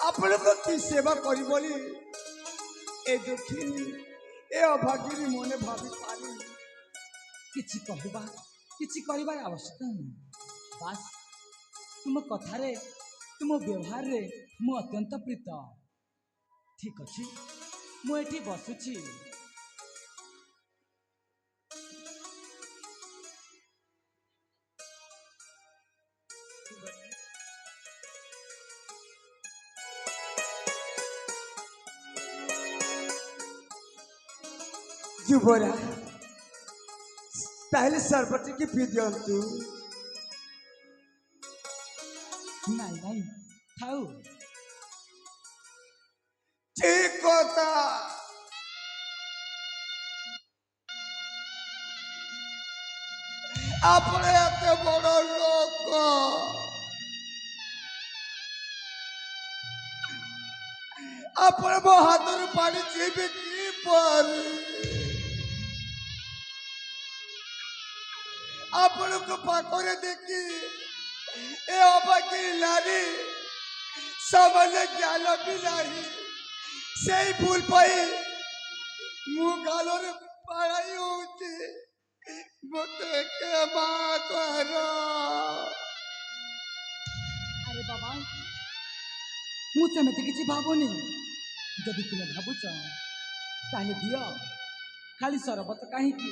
आपण को की सेवा करी बोली ए दुखी ए अभागिनी मने भाभी पारी किछि कहबा किछि करिबार आवश्यकता नहीं बास तुम कथारे तुम व्यवहार रे मु अत्यंत प्रीत ठीक अछि मु एठी बसुछि जुबरा पहले सरबती की पी दियंतु नहीं नहीं थाऊ ठीक कथा आपने एते बड़ लोक आपने मो हाथर पानी जीवे की पर आपण को पाखरे देखी ए अबाकी लारी समझ ज्ञान भी नहीं से भूल पाई मु गालोर पढ़ाई होती मते के मां करो अरे बाबा मु सेमति किछि भाबोनी जदि तुम भाबुच ताले दियो खाली सरबत काहे की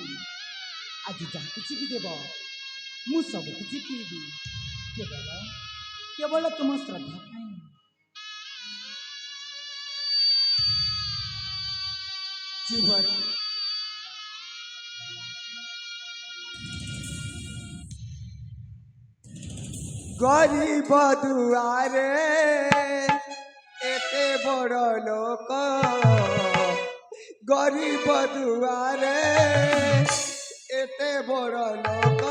आज जहाँ किसी भी देव मु सब किसी पीबी केवल केवल तुम श्रद्धा पाई जीवन गरीब दुआरे एते बड़ लोक गरीब दुआरे एते बड़ लोक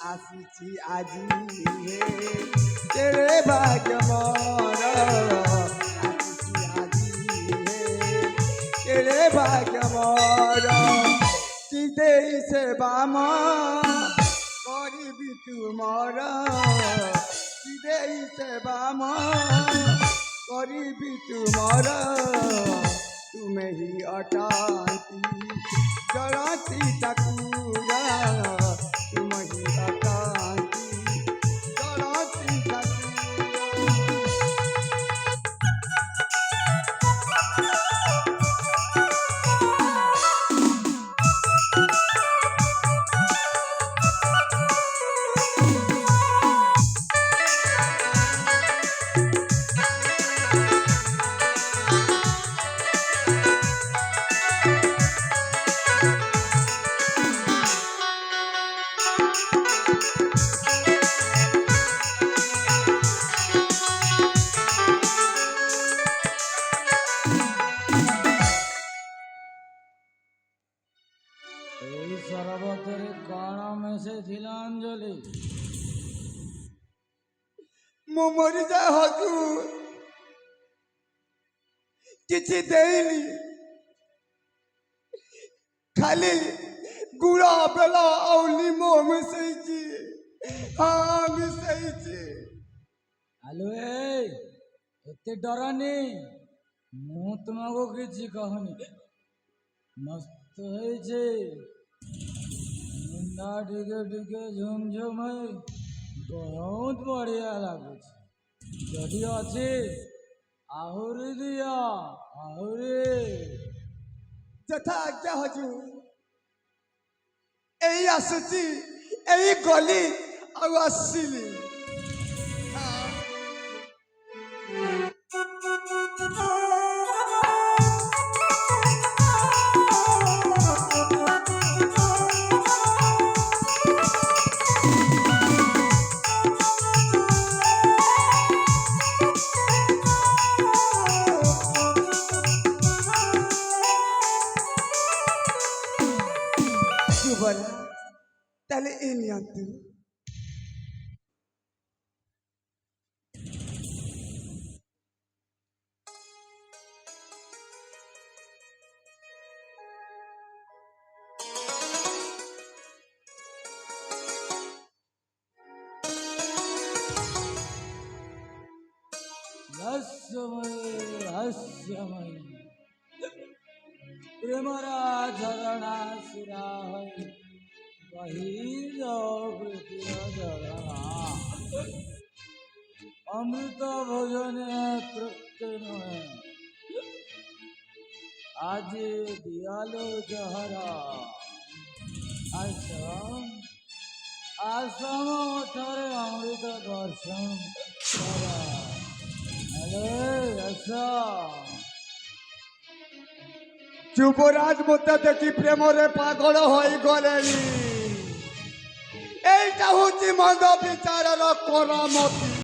आसीची आजी हे तेरे भाग्य मोर आसीची आजी हे तेरे भाग्य मोर कि देई से बाम करिबी तुमर कि देई से बाम करिबी तुमर तुम्हें ही अटाती जड़ती ठाकुरा तुम ही अटाती जड़ती ठाकुरा ସରବତରେ କଣ ମିଶେଇଥିଲା ଅଞ୍ଜଳି? ମୁଁ ମରିଯାଏ ହଜୁର କିଛି ଦେଇନି ଖାଲି ଗୁଡ଼ ବେଲ ଆଉ ଲିମ୍ବ ମିଶେଇଛି ହଁ ମିଶେଇଛି ଆଲୋ ଏତେ ଡରନି ମୁଁ ତୁମକୁ କିଛି କହୁନି ମସ୍ତ ହେଇଛି ମୁଣ୍ଡା ଟିକେ ଟିକେ ଝୁମଝୁମ ହେଇ ବହୁତ ବଢିଆ ଲାଗୁଛି ଯଦି ଅଛି ଆହୁରି ଦିଅ ଆହୁରି ଯଥା ଆଜ୍ଞା ହଜୁର ଏଇ ଆସୁଛି ଏଇ ଗଲି ଆଉ ଆସିଲି তাহলে এই নিয়ন্তু রহস্যময় প্রেমরা ঝরণা শিরা হই বহি যাও প্রীতির ঝরণা অমৃত ভোজনে তৃপ্তি নয় আজ দিয়ালো জহরা আশ্রম মঠরে অমৃত দর্শন করা হ্যালো আস যুবরাজ মধ্যে দেখি প্রেমরে পাগল হয়ে গলেনি। এইটা হচ্ছে মন্দ বিচারের করমতি।